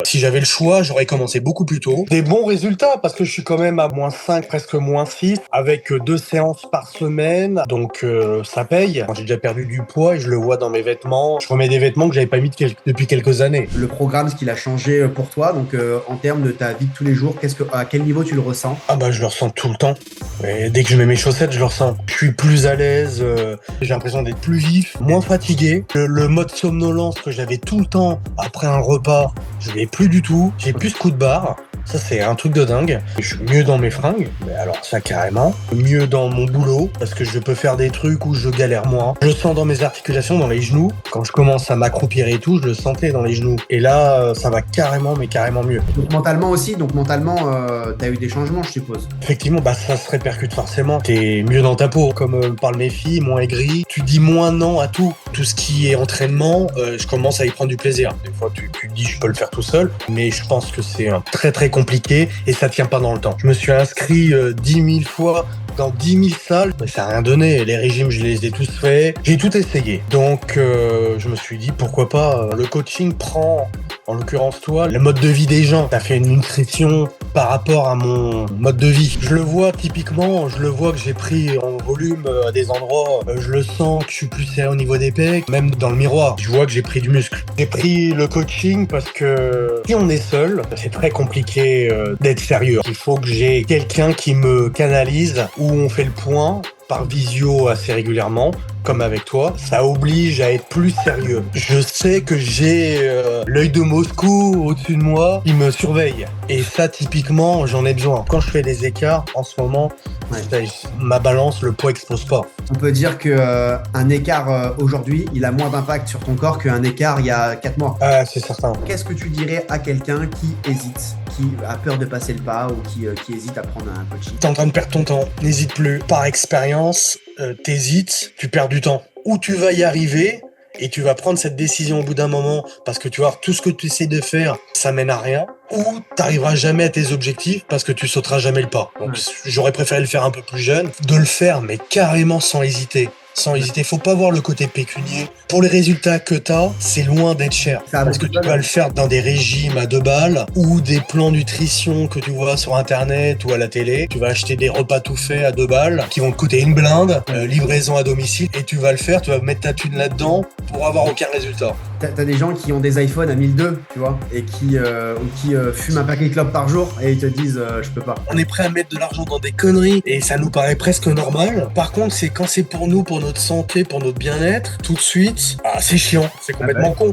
Si j'avais le choix, j'aurais commencé beaucoup plus tôt. Des bons résultats parce que je suis quand même à -5, presque -6, avec 2 séances par semaine. Donc ça paye. J'ai déjà perdu du poids et je le vois dans mes vêtements. Je remets des vêtements que j'avais pas mis depuis quelques années. Le programme, ce qu'il a changé pour toi, donc en termes de ta vie de tous les jours, à quel niveau tu le ressens? Ah bah je le ressens tout le temps. Et dès que je mets mes chaussettes, je le ressens. Je suis plus à l'aise, j'ai l'impression d'être plus vif, moins fatigué. Le mode somnolence que j'avais tout le temps après un repas, je l'ai plus du tout. J'ai plus ce coup de barre. Ça, c'est un truc de dingue. Je suis mieux dans mes fringues, mais alors ça carrément. Mieux dans mon boulot, parce que je peux faire des trucs où je galère moins. Je le sens dans mes articulations, dans les genoux. Quand je commence à m'accroupir et tout, je le sentais dans les genoux. Et là, ça va carrément, mais carrément mieux. Donc mentalement aussi, t'as eu des changements, je suppose. Effectivement, bah ça se répercute forcément. T'es mieux dans ta peau, comme parlent mes filles, moins aigri. Tu dis moins non à tout. Tout ce qui est entraînement, je commence à y prendre du plaisir. Des fois, tu te dis, je peux le faire tout seul, mais je pense que c'est très très compliqué et ça tient pas dans le temps. Je me suis inscrit 10 000 fois dans 10 000 salles, mais ça n'a rien donné. Les régimes, je les ai tous faits. J'ai tout essayé. Donc, je me suis dit, pourquoi pas. Le coaching prend, en l'occurrence toi, le mode de vie des gens. T'as fait une nutrition par rapport à mon mode de vie. Je le vois typiquement, je le vois que j'ai pris en volume à des endroits. Je le sens que je suis plus serré au niveau des pecs, même dans le miroir. Je vois que j'ai pris du muscle. J'ai pris le coaching parce que si on est seul, c'est très compliqué d'être sérieux. Il faut que j'ai quelqu'un qui me canalise, où on fait le point par visio assez régulièrement, comme avec toi. Ça oblige à être plus sérieux. Je sais que j'ai l'œil de Moscou au-dessus de moi qui me surveille. Et ça, typiquement, j'en ai besoin. Quand je fais des écarts, en ce moment, ma balance, le poids explose pas. On peut dire que un écart aujourd'hui, il a moins d'impact sur ton corps qu'un écart il y a 4 mois. Ah, c'est certain. Qu'est-ce que tu dirais à quelqu'un qui hésite, qui a peur de passer le pas ou qui hésite à prendre un coaching? T'es en train de perdre ton temps. N'hésite plus. Par expérience, t'hésites, tu perds du temps. Ou tu vas y arriver et tu vas prendre cette décision au bout d'un moment parce que tu vois, tout ce que tu essaies de faire, ça mène à rien. Ou t'arriveras jamais à tes objectifs parce que tu sauteras jamais le pas. Donc j'aurais préféré le faire un peu plus jeune, de le faire mais carrément sans hésiter. Sans hésiter, faut pas voir le côté pécunier. Pour les résultats que t'as, c'est loin d'être cher. Parce que tu vas le faire dans des régimes à 2 balles ou des plans nutrition que tu vois sur internet ou à la télé. Tu vas acheter des repas tout faits à 2 balles qui vont te coûter une blinde, livraison à domicile, et tu vas le faire, tu vas mettre ta thune là-dedans pour avoir aucun résultat. T'as des gens qui ont des iPhones à 1002, tu vois, et qui fument un paquet de clopes par jour et ils te disent je peux pas. On est prêt à mettre de l'argent dans des conneries et ça nous paraît presque normal. Par contre, c'est quand c'est pour nous, pour notre santé, pour notre bien-être, tout de suite, c'est chiant, c'est complètement con.